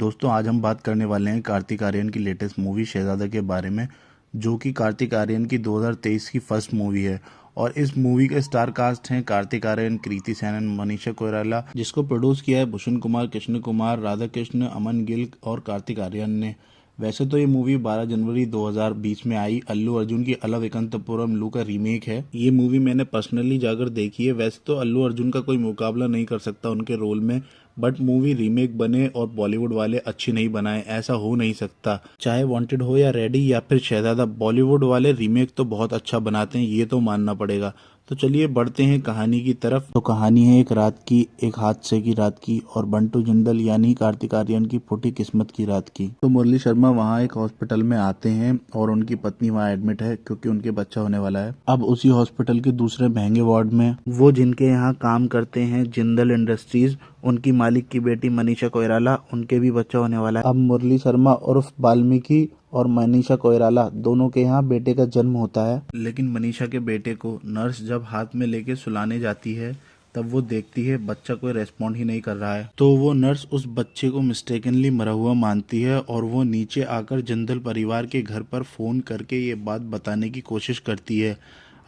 दोस्तों आज हम बात करने वाले हैं कार्तिक आर्यन की लेटेस्ट मूवी शहजादा के बारे में, जो कि कार्तिक आर्यन की 2023 की फर्स्ट मूवी है। और इस मूवी के स्टार कास्ट हैं कार्तिक आर्यन, कृति सेनन, मनीषा कोइराला, जिसको प्रोड्यूस किया है भूषण कुमार, कृष्ण कुमार, राधा कृष्ण, अमन गिल और कार्तिक आर्यन ने। वैसे तो ये मूवी 12 जनवरी 2020 में आई अल्लू अर्जुन की अलविकंतपुरम लू का रीमेक है। ये मूवी मैंने पर्सनली जाकर देखी है। वैसे तो अल्लू अर्जुन का कोई मुकाबला नहीं कर सकता उनके रोल में, बट मूवी रीमेक बने और बॉलीवुड वाले अच्छी नहीं बनाए, ऐसा हो नहीं सकता। चाहे वांटेड हो या रेडी या फिर शहजादा, बॉलीवुड वाले रीमेक तो बहुत अच्छा बनाते हैं, ये तो मानना पड़ेगा। तो चलिए बढ़ते हैं कहानी की तरफ। तो कहानी है एक रात की, एक हादसे की रात की और बंटू जिंदल यानी कार्तिक आर्यन की फूटी किस्मत की रात की। तो मुरली शर्मा वहाँ एक हॉस्पिटल में आते हैं और उनकी पत्नी वहाँ एडमिट है क्योंकि उनके बच्चा होने वाला है। अब उसी हॉस्पिटल के दूसरे महंगे वार्ड में वो जिनके यहाँ काम करते हैं जिंदल इंडस्ट्रीज, उनकी मालिक की बेटी मनीषा कोइराला, उनके भी बच्चा होने वाला है। अब मुरली शर्मा उर्फ वाल्मीकि और मनीषा कोइराला दोनों के यहाँ बेटे का जन्म होता है। लेकिन मनीषा के बेटे को नर्स जब हाथ में लेके सुलाने जाती है तब वो देखती है बच्चा कोई रेस्पॉन्ड ही नहीं कर रहा है। तो वो नर्स उस बच्चे को मिस्टेकनली मरा हुआ मानती है और वो नीचे आकर जिंदल परिवार के घर पर फोन करके ये बात बताने की कोशिश करती है।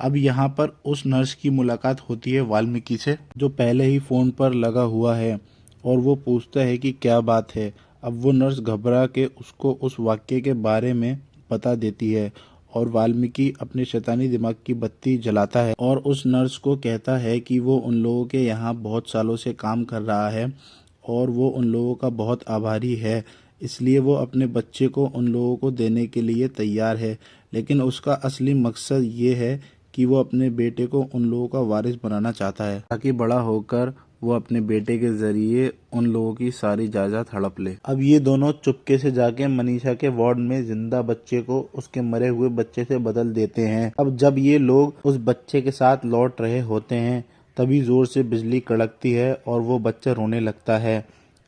अब यहाँ पर उस नर्स की मुलाकात होती है वाल्मीकि से, जो पहले ही फोन पर लगा हुआ है, और वो पूछता है कि क्या बात है। अब वो नर्स घबरा के उसको उस वाक्य के बारे में बता देती है और वाल्मीकि अपने शैतानी दिमाग की बत्ती जलाता है और उस नर्स को कहता है कि वो उन लोगों के यहाँ बहुत सालों से काम कर रहा है और वो उन लोगों का बहुत आभारी है, इसलिए वो अपने बच्चे को उन लोगों को देने के लिए तैयार है। लेकिन उसका असली मकसद ये है कि वो अपने बेटे को उन लोगों का वारिस बनाना चाहता है ताकि बड़ा होकर वो अपने बेटे के जरिए उन लोगों की सारी जायदाद हड़प ले। अब ये दोनों चुपके से जाके मनीषा के वार्ड में जिंदा बच्चे को उसके मरे हुए बच्चे से बदल देते हैं। अब जब ये लोग उस बच्चे के साथ लौट रहे होते हैं तभी जोर से बिजली कड़कती है और वो बच्चा रोने लगता है।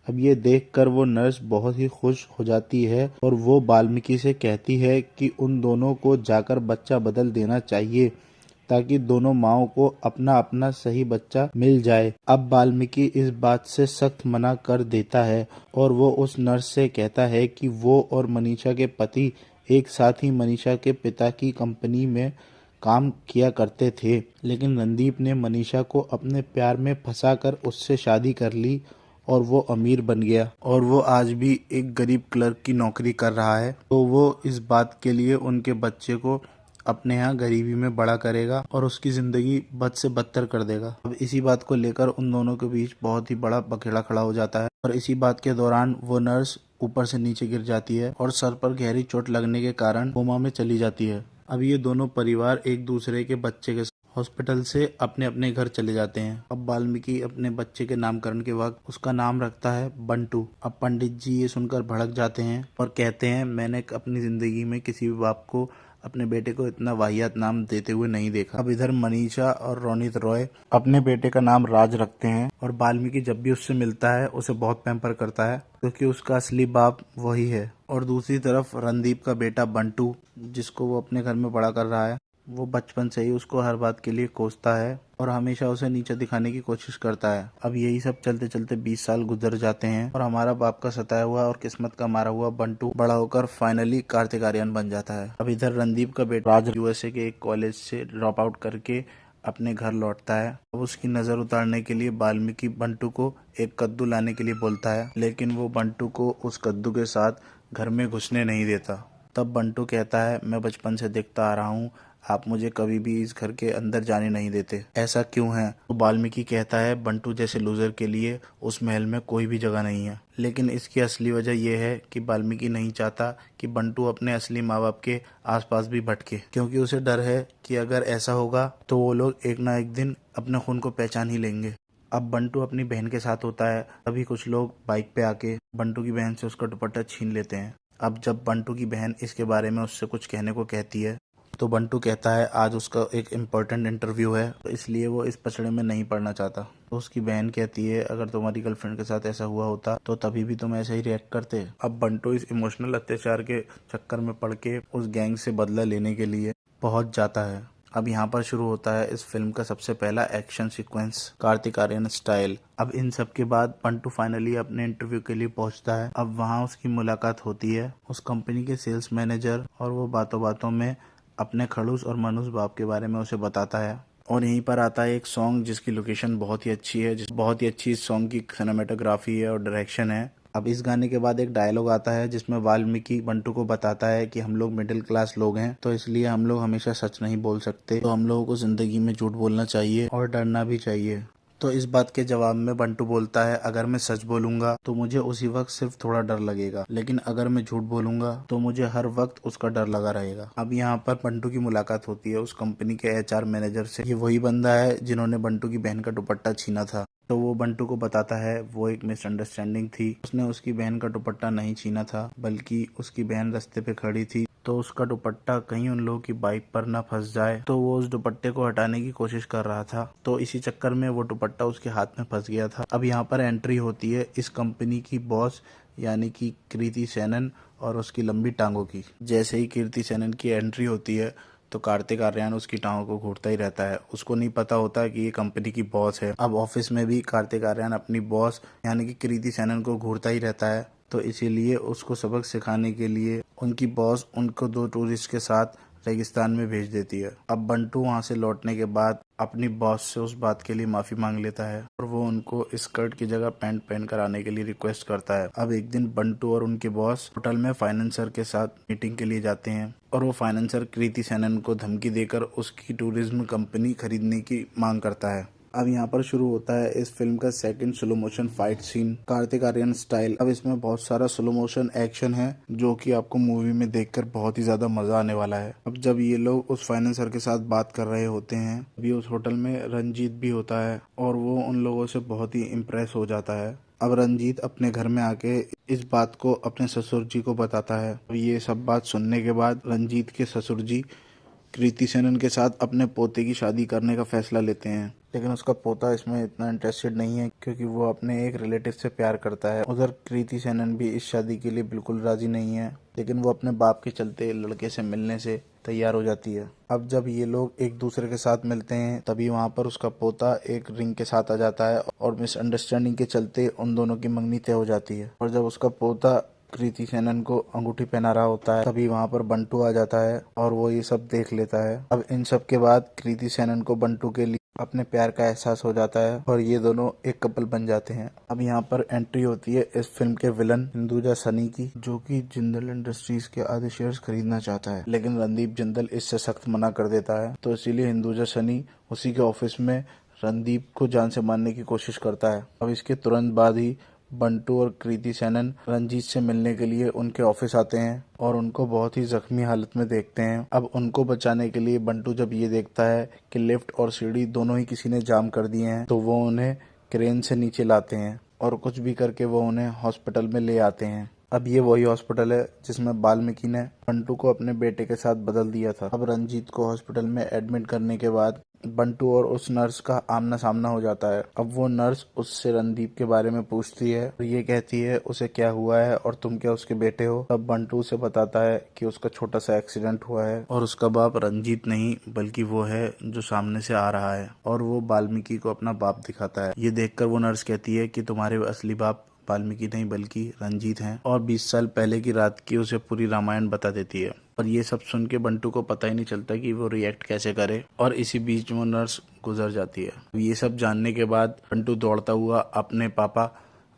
अब ये देखकर वो नर्स बहुत ही खुश हो जाती है और वो वाल्मीकि से कहती है कि उन दोनों को जाकर बच्चा बदल देना चाहिए ताकि दोनों माओं को अपना अपना सही बच्चा मिल जाए। अब वाल्मीकि इस बात से सख्त मना कर देता है और वो उस नर्स से कहता है कि वो और मनीषा के पति एक साथ ही मनीषा के पिता की कंपनी में काम किया करते थे, लेकिन रणदीप ने मनीषा को अपने प्यार में फंसाकर उससे शादी कर ली और वो अमीर बन गया और वो आज भी एक गरीब क्लर्क की नौकरी कर रहा है। तो वो इस बात के लिए उनके बच्चे को अपने यहाँ गरीबी में बड़ा करेगा और उसकी जिंदगी बद से बदतर कर देगा। अब इसी बात को लेकर उन दोनों के बीच बहुत ही बड़ा बखेड़ा खड़ा हो जाता है और इसी बात के दौरान वो नर्स ऊपर से नीचे गिर जाती है और सर पर गहरी चोट लगने के कारण कोमा में चली जाती है। अब ये दोनों परिवार एक दूसरे के बच्चे के हॉस्पिटल से अपने अपने घर चले जाते हैं। अब वाल्मीकि अपने बच्चे के नामकरण के वक्त उसका नाम रखता है बंटू। अब पंडित जी ये सुनकर भड़क जाते हैं और कहते हैं मैंने अपनी जिंदगी में किसी भी बाप को अपने बेटे को इतना वाहियात नाम देते हुए नहीं देखा। अब इधर मनीषा और रोनित रॉय अपने बेटे का नाम राज रखते हैं और वाल्मीकि जब भी उससे मिलता है उसे बहुत पैम्पर करता है क्योंकि उसका असली बाप वही है। और दूसरी तरफ रणदीप का बेटा बंटू, जिसको वो अपने घर में बड़ा कर रहा है, वो बचपन से ही उसको हर बात के लिए कोसता है और हमेशा उसे नीचे दिखाने की कोशिश करता है। अब यही सब चलते चलते 20 साल गुजर जाते हैं और हमारा बाप का सताया हुआ और किस्मत का मारा हुआ बंटू बड़ा होकर फाइनली कार्तिक आर्यन बन जाता है। अब इधर रणदीप का बेटा राज यूएसए के एक कॉलेज से ड्रॉप आउट करके अपने घर लौटता है। अब उसकी नजर उतारने के लिए वाल्मीकि बंटू को एक कद्दू लाने के लिए बोलता है, लेकिन वो बंटू को उस कद्दू के साथ घर में घुसने नहीं देता। तब बंटू कहता है मैं बचपन से देखता आ रहा हूँ, आप मुझे कभी भी इस घर के अंदर जाने नहीं देते, ऐसा क्यों है। तो वाल्मीकि कहता है बंटू जैसे लूजर के लिए उस महल में कोई भी जगह नहीं है। लेकिन इसकी असली वजह यह है कि वाल्मीकि नहीं चाहता कि बंटू अपने असली माँ बाप के आसपास भी भटके, क्योंकि उसे डर है कि अगर ऐसा होगा तो वो लोग एक ना एक दिन अपने खून को पहचान ही लेंगे। अब बंटू अपनी बहन के साथ होता है, तभी कुछ लोग बाइक पे आके बंटू की बहन से उसका दुपट्टा छीन लेते हैं। अब जब बंटू की बहन इसके बारे में उससे कुछ कहने को कहती है तो बंटू कहता है आज उसका एक इम्पोर्टेंट इंटरव्यू है, तो इसलिए वो इस पचड़े में नहीं पड़ना चाहता। तो उसकी बहन कहती है अगर तुम्हारी गर्लफ्रेंड के साथ ऐसा हुआ होता तो तभी भी तुम ऐसे ही रिएक्ट करते। अब बंटू इस इमोशनल अत्याचार के चक्कर में पड़ के उस गैंग से बदला लेने के लिए पहुंच जाता है। अब यहाँ पर शुरू होता है इस फिल्म का सबसे पहला action sequence Kartik Aaryan style. अब इन सब के बाद बंटू फाइनली अपने इंटरव्यू के लिए पहुंचता है। अब वहाँ उसकी मुलाकात होती है उस कंपनी के सेल्स मैनेजर, और वो बातों बातों में अपने खड़ूस और मनूस बाप के बारे में उसे बताता है। और यहीं पर आता है एक सॉन्ग जिसकी लोकेशन बहुत ही अच्छी है, बहुत ही अच्छी इस सॉन्ग की सिनेमेटोग्राफी है और डायरेक्शन है। अब इस गाने के बाद एक डायलॉग आता है जिसमें वाल्मीकि बंटू को बताता है कि हम लोग मिडिल क्लास लोग हैं, तो इसलिए हम लोग हमेशा सच नहीं बोल सकते, तो हम लोगों को जिंदगी में झूठ बोलना चाहिए और डरना भी चाहिए। तो इस बात के जवाब में बंटू बोलता है, अगर मैं सच बोलूंगा तो मुझे उसी वक्त सिर्फ थोड़ा डर लगेगा, लेकिन अगर मैं झूठ बोलूंगा तो मुझे हर वक्त उसका डर लगा रहेगा। अब यहाँ पर बंटू की मुलाकात होती है उस कंपनी के एचआर मैनेजर से। ये वही बंदा है जिन्होंने बंटू की बहन का दुपट्टा छीना था। तो वो बंटू को बताता है वो एक मिसअंडरस्टैंडिंग थी, उसने उसकी बहन का दुपट्टा नहीं छीना था, बल्कि उसकी बहन रास्ते पे खड़ी थी तो उसका दुपट्टा कहीं उन लोगों की बाइक पर ना फंस जाए, तो वो उस दुपट्टे को हटाने की कोशिश कर रहा था, तो इसी चक्कर में वो दुपट्टा उसके हाथ में फंस गया था। अब यहाँ पर एंट्री होती है इस कंपनी की बॉस यानी कि कृति सेनन और उसकी लंबी टांगों की। जैसे ही कृति सेनन की एंट्री होती है तो कार्तिक आर्यन उसकी टांगों को घूरता ही रहता है। उसको नहीं पता होता कि ये कंपनी की बॉस है। अब ऑफिस में भी कार्तिक आर्यन अपनी बॉस यानी कि कृति सेनन को घूरता ही रहता है, तो इसीलिए उसको सबक सिखाने के लिए उनकी बॉस उनको 2 टूरिस्ट के साथ रेगिस्तान में भेज देती है। अब बंटू वहां से लौटने के बाद अपनी बॉस से उस बात के लिए माफी मांग लेता है और वो उनको स्कर्ट की जगह पैंट पहन कर आने के लिए रिक्वेस्ट करता है। अब एक दिन बंटू और उनके बॉस होटल में फाइनेंसर के साथ मीटिंग के लिए जाते हैं और वो फाइनेंसर कृति सेनन को धमकी देकर उसकी टूरिज्म कंपनी खरीदने की मांग करता है। अब यहाँ पर शुरू होता है इस फिल्म का second slow motion fight scene Kartik Aaryan style. अब इसमें बहुत सारा स्लो मोशन एक्शन है जो कि आपको मूवी में देखकर बहुत ही ज्यादा मजा आने वाला है। अब जब ये लोग उस फाइनेंसर के साथ बात कर रहे होते हैं, अभी उस होटल में रंजीत भी होता है और वो उन लोगों से बहुत ही इम्प्रेस हो जाता है। अब रंजीत अपने घर में आके इस बात को अपने ससुर जी को बताता है। अब ये सब बात सुनने के बाद रंजीत के ससुर जी कृति सेनन के साथ अपने पोते की शादी करने का फैसला लेते हैं, लेकिन उसका पोता इसमें इतना इंटरेस्टेड नहीं है क्योंकि वो अपने एक रिलेटिव से प्यार करता है। उधर कृति सेनन भी इस शादी के लिए बिल्कुल राजी नहीं है, लेकिन वो अपने बाप के चलते लड़के से मिलने से तैयार हो जाती है। अब जब ये लोग एक दूसरे के साथ मिलते हैं तभी वहाँ पर उसका पोता एक रिंग के साथ आ जाता है और मिसअंडरस्टैंडिंग के चलते उन दोनों की मंगनी तय हो जाती है। और जब उसका पोता कृति सेनन को अंगूठी पहना रहा होता है तभी वहाँ पर बंटू आ जाता है और वो ये सब देख लेता है। अब इन सब के बाद कृति सेनन को बंटू के लिए अपने प्यार का एहसास हो जाता है और ये दोनों एक कपल बन जाते हैं। अब यहाँ पर एंट्री होती है इस फिल्म के विलन हिंदुजा सनी की, जो कि जिंदल इंडस्ट्रीज के आधे शेयर्स खरीदना चाहता है, लेकिन रणदीप जिंदल इससे सख्त मना कर देता है, तो इसीलिए हिंदुजा सनी उसी के ऑफिस में रणदीप को जान से मारने की कोशिश करता है। अब इसके तुरंत बाद ही बंटू और कृति सेनन रंजीत से मिलने के लिए उनके ऑफिस आते हैं और उनको बहुत ही जख्मी हालत में देखते हैं। अब उनको बचाने के लिए बंटू जब ये देखता है कि लिफ्ट और सीढ़ी दोनों ही किसी ने जाम कर दिए हैं, तो वो उन्हें क्रेन से नीचे लाते हैं और कुछ भी करके वो उन्हें हॉस्पिटल में ले आते हैं। अब ये वही हॉस्पिटल है जिसमें वाल्मीकि ने बंटू को अपने बेटे के साथ बदल दिया था। अब रंजीत को हॉस्पिटल में एडमिट करने के बाद बंटू और उस नर्स का आमना सामना हो जाता है। अब वो नर्स उससे रणदीप के बारे में पूछती है और ये कहती है उसे क्या हुआ है और तुम क्या उसके बेटे हो। तब बंटू उसे बताता है कि उसका छोटा सा एक्सीडेंट हुआ है और उसका बाप रंजीत नहीं बल्कि वो है जो सामने से आ रहा है, और वो वाल्मीकि को अपना बाप दिखाता है। ये देखकर वो नर्स कहती है कि तुम्हारे असली बाप वाल्मीकि नहीं बल्कि रंजीत हैं, और 20 साल पहले की रात की उसे पूरी रामायण बता देती है। और ये सब सुन के बंटू को पता ही नहीं चलता कि वो रिएक्ट कैसे करे, और इसी बीच वो नर्स गुजर जाती है। ये सब जानने के बाद बंटू दौड़ता हुआ अपने पापा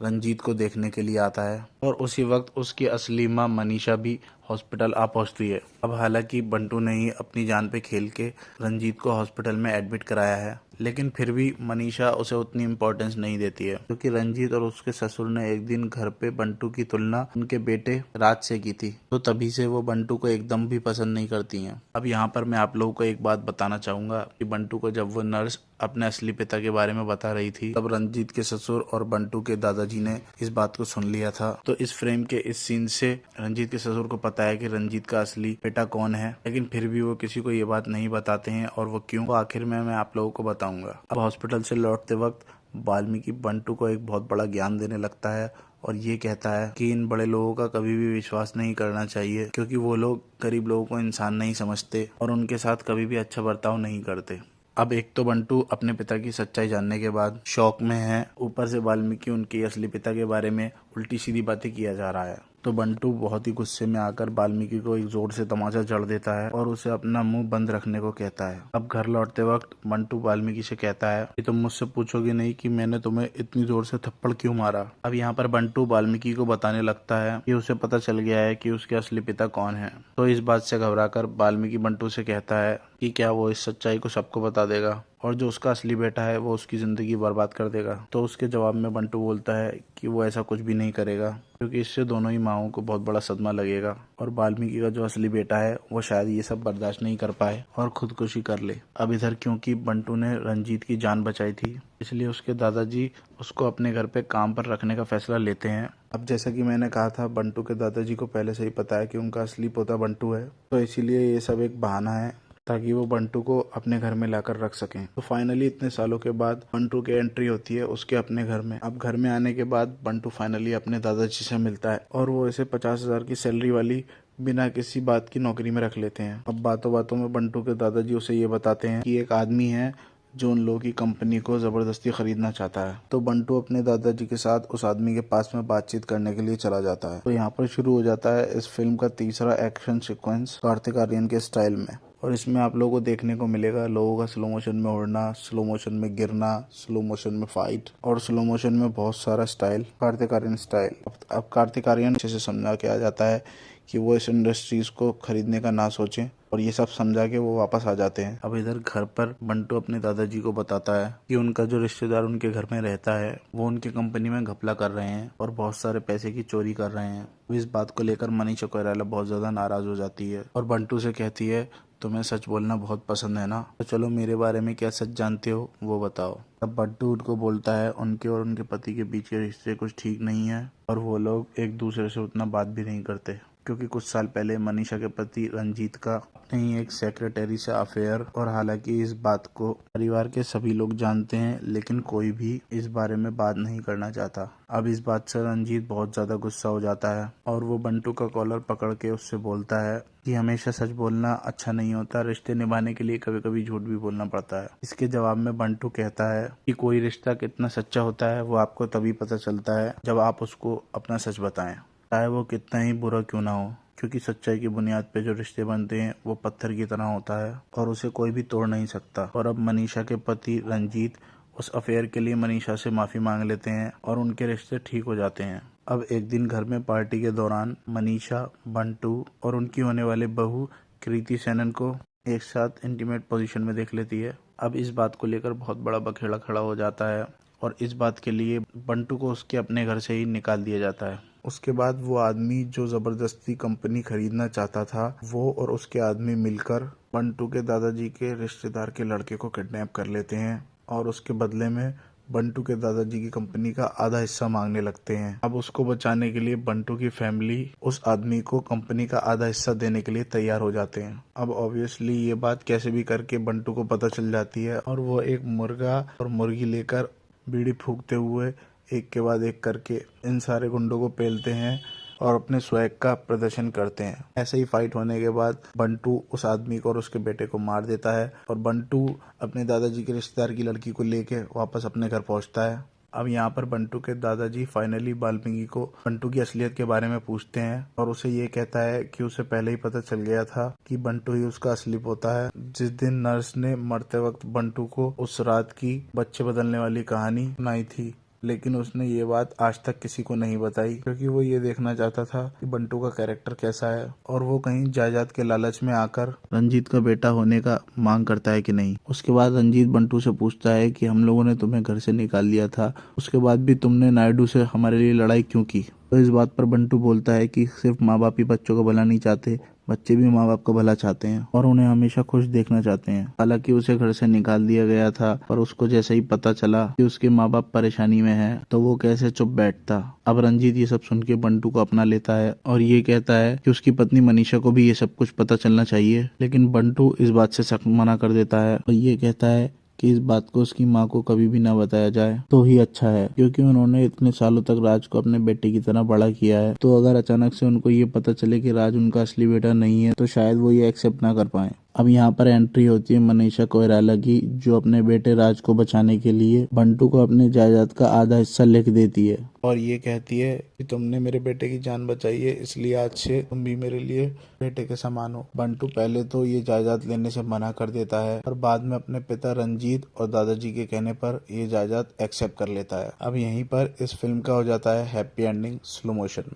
रंजीत को देखने के लिए आता है और उसी वक्त उसकी असली माँ मनीषा भी हॉस्पिटल आ पहुंचती है। अब हालांकि बंटू ने ही अपनी जान पे खेल के रंजीत को हॉस्पिटल में एडमिट कराया है, लेकिन फिर भी मनीषा उसे उतनी इम्पोर्टेंस नहीं देती है क्योंकि रंजीत और उसके ससुर ने एक दिन घर पे बंटू की तुलना उनके बेटे राज से की थी, तो तभी से वो बंटू को एकदम भी पसंद नहीं करती हैं। अब यहाँ पर मैं आप लोगों को एक बात बताना चाहूंगा कि बंटू को जब वो नर्स अपने असली पिता के बारे में बता रही थी तब रंजीत के ससुर और बंटू के दादाजी ने इस बात को सुन लिया था। तो इस फ्रेम के इस सीन से रंजीत के ससुर को पता है कि रंजीत का असली बेटा कौन है, लेकिन फिर भी वो किसी को ये बात नहीं बताते हैं, और वो क्यों, वो आखिर में मैं आप लोगों को बताऊंगा। अब हॉस्पिटल से लौटते वक्त वाल्मीकि बंटू को एक बहुत बड़ा ज्ञान देने लगता है और ये कहता है कि इन बड़े लोगों का कभी भी विश्वास नहीं करना चाहिए, क्योंकि वो लोग गरीब लोगों को इंसान नहीं समझते और उनके साथ कभी भी अच्छा बर्ताव नहीं करते। अब एक तो बंटू अपने पिता की सच्चाई जानने के बाद शौक में है, ऊपर से वाल्मीकि उनके असली पिता के बारे में उल्टी सीधी बातें किया जा रहा है। तो बंटू बहुत ही गुस्से में आकर वाल्मीकि को एक जोर से तमाचा जड़ देता है और उसे अपना मुंह बंद रखने को कहता है। अब घर लौटते वक्त बंटू वाल्मीकि से कहता है कि तुम मुझसे पूछोगे नहीं कि मैंने तुम्हें इतनी जोर से थप्पड़ क्यों मारा। अब यहाँ पर बंटू वाल्मीकि को बताने लगता है कि उसे पता चल गया है कि उसके असली पिता कौन है। तो इस बात से घबराकर वाल्मीकि बंटू से कहता है कि क्या वो इस सच्चाई को सबको बता देगा और जो उसका असली बेटा है वो उसकी जिंदगी बर्बाद कर देगा। तो उसके जवाब में बंटू बोलता है कि वो ऐसा कुछ भी नहीं करेगा, क्योंकि इससे दोनों ही माओं को बहुत बड़ा सदमा लगेगा और वाल्मीकि का जो असली बेटा है वो शायद ये सब बर्दाश्त नहीं कर पाए और खुदकुशी कर ले। अब इधर क्योंकि बंटू ने रंजीत की जान बचाई थी, इसलिए उसके दादाजी उसको अपने घर पे काम पर रखने का फैसला लेते हैं। अब जैसा कि मैंने कहा था, बंटू के दादाजी को पहले से ही पता है कि उनका असली पोता बंटू है, तो इसीलिए ये सब एक बहाना है ताकि वो बंटू को अपने घर में लाकर रख सकें। तो फाइनली इतने सालों के बाद बंटू की एंट्री होती है उसके अपने घर में। अब घर में आने के बाद बंटू फाइनली अपने दादाजी से मिलता है और वो इसे 50,000 की सैलरी वाली बिना किसी बात की नौकरी में रख लेते हैं। अब बातों बातों में बंटू के दादाजी उसे ये बताते हैं कि एक आदमी है जो उन लोगों की कंपनी को जबरदस्ती खरीदना चाहता है। तो बंटू अपने दादाजी के साथ उस आदमी के पास में बातचीत करने के लिए चला जाता है। तो यहाँ पर शुरू हो जाता है इस फिल्म का तीसरा एक्शन सीक्वेंस कार्तिक आर्यन के स्टाइल में, और इसमें आप लोगों को देखने को मिलेगा लोगों का स्लो मोशन में उड़ना, स्लो मोशन में गिरना, स्लो मोशन में फाइट और स्लो मोशन में बहुत सारा स्टाइल, कार्तिक आर्यन स्टाइल। अब कार्तिक आर्यन अच्छे से समझा के आ जाता है कि वो इस इंडस्ट्रीज को खरीदने का ना सोचें, और ये सब समझा के वो वापस आ जाते हैं। अब इधर घर पर बंटू अपने दादाजी को बताता है कि उनका जो रिश्तेदार उनके घर में रहता है वो उनकी कंपनी में घपला कर रहे हैं और बहुत सारे पैसे की चोरी कर रहे हैं। इस बात को लेकर मनीषा कोइराला बहुत ज्यादा नाराज हो जाती है और बंटू से कहती है तुम्हें सच बोलना बहुत पसंद है ना, तो चलो मेरे बारे में क्या सच जानते हो वो बताओ। तब बंटू उनको बोलता है उनके और उनके पति के बीच के रिश्ते कुछ ठीक नहीं है और वो लोग एक दूसरे से उतना बात भी नहीं करते, क्योंकि कुछ साल पहले मनीषा के पति रंजीत का अपने ही एक सेक्रेटरी से अफेयर, और हालांकि इस बात को परिवार के सभी लोग जानते हैं लेकिन कोई भी इस बारे में बात नहीं करना चाहता। अब इस बात से रंजीत बहुत ज्यादा गुस्सा हो जाता है और वो बंटू का कॉलर पकड़ के उससे बोलता है कि हमेशा सच बोलना अच्छा नहीं होता, रिश्ते निभाने के लिए कभी कभी झूठ भी बोलना पड़ता है। इसके जवाब में बंटू कहता है कि कोई रिश्ता कितना सच्चा होता है वो आपको तभी पता चलता है जब आप उसको अपना सच बताएं, चाहे वो कितना ही बुरा क्यों ना हो, क्योंकि सच्चाई की बुनियाद पे जो रिश्ते बनते हैं वो पत्थर की तरह होता है और उसे कोई भी तोड़ नहीं सकता। और अब मनीषा के पति रंजीत उस अफेयर के लिए मनीषा से माफी मांग लेते हैं और उनके रिश्ते ठीक हो जाते हैं। अब एक दिन घर में पार्टी के दौरान मनीषा, बंटू और उनकी होने वाली बहू कृति सेनन को एक साथ इंटीमेट पोजीशन में देख लेती है। अब इस बात को लेकर बहुत बड़ा बखेड़ा खड़ा हो जाता है और इस बात के लिए बंटू को उसके अपने घर से ही निकाल दिया जाता है। उसके बाद वो आदमी जो जबरदस्ती कंपनी खरीदना चाहता था, वो और उसके आदमी मिलकर बंटू के दादाजी के रिश्तेदार के लड़के को किडनैप कर लेते हैं और उसके बदले में बंटू के दादाजी की कंपनी का आधा हिस्सा मांगने लगते हैं। अब उसको बचाने के लिए बंटू की फैमिली उस आदमी को कंपनी का आधा हिस्सा देने के लिए तैयार हो जाते हैं। अब ऑब्वियसली ये बात कैसे भी करके बंटू को पता चल जाती है और वो एक मुर्गा और मुर्गी लेकर बीड़ी फूकते हुए एक के बाद एक करके इन सारे गुंडों को पेलते हैं और अपने स्वैग का प्रदर्शन करते हैं। ऐसे ही फाइट होने के बाद बंटू उस आदमी को और उसके बेटे को मार देता है और बंटू अपने दादाजी के रिश्तेदार की लड़की को लेके वापस अपने घर पहुंचता है। अब यहाँ पर बंटू के दादाजी फाइनली वाल्मीकि को बंटू की असलियत के बारे में पूछते हैं और उसे ये कहता है कि उसे पहले ही पता चल गया था कि बंटू ही उसका असली पोता है। जिस दिन नर्स ने मरते वक्त बंटू को उस रात की बच्चे बदलने वाली कहानी सुनाई थी, लेकिन उसने ये बात आज तक किसी को नहीं बताई, क्योंकि वो ये देखना चाहता था कि बंटू का कैरेक्टर कैसा है और वो कहीं जायदाद के लालच में आकर रंजीत का बेटा होने का मांग करता है कि नहीं। उसके बाद रंजीत बंटू से पूछता है कि हम लोगों ने तुम्हें घर से निकाल दिया था, उसके बाद भी तुमने नायडू से हमारे लिए लड़ाई क्यों की। तो इस बात पर बंटू बोलता है कि सिर्फ माँ बाप ही बच्चों का भला नहीं चाहते, बच्चे भी माँ बाप का भला चाहते हैं और उन्हें हमेशा खुश देखना चाहते हैं। हालांकि उसे घर से निकाल दिया गया था, पर उसको जैसे ही पता चला कि उसके माँ बाप परेशानी में हैं, तो वो कैसे चुप बैठता। अब रंजीत ये सब सुन के बंटू को अपना लेता है और ये कहता है कि उसकी पत्नी मनीषा को भी ये सब कुछ पता चलना चाहिए, लेकिन बंटू इस बात से सख्त मना कर देता है और ये कहता है कि इस बात को उसकी माँ को कभी भी ना बताया जाए तो ही अच्छा है, क्योंकि उन्होंने इतने सालों तक राज को अपने बेटे की तरह बड़ा किया है। तो अगर अचानक से उनको ये पता चले कि राज उनका असली बेटा नहीं है तो शायद वो ये एक्सेप्ट ना कर पाए। अब यहाँ पर एंट्री होती है मनीषा कोइराला की, जो अपने बेटे राज को बचाने के लिए बंटू को अपने जायदाद का आधा हिस्सा लिख देती है और ये कहती है कि तुमने मेरे बेटे की जान बचाई है, इसलिए आज से तुम भी मेरे लिए बेटे के समान हो। बंटू पहले तो ये जायदाद लेने से मना कर देता है और बाद में अपने पिता रंजीत और दादाजी के कहने पर ये जायदाद एक्सेप्ट कर लेता है। अब यहीं पर इस फिल्म का हो जाता है हैप्पी एंडिंग स्लो मोशन में।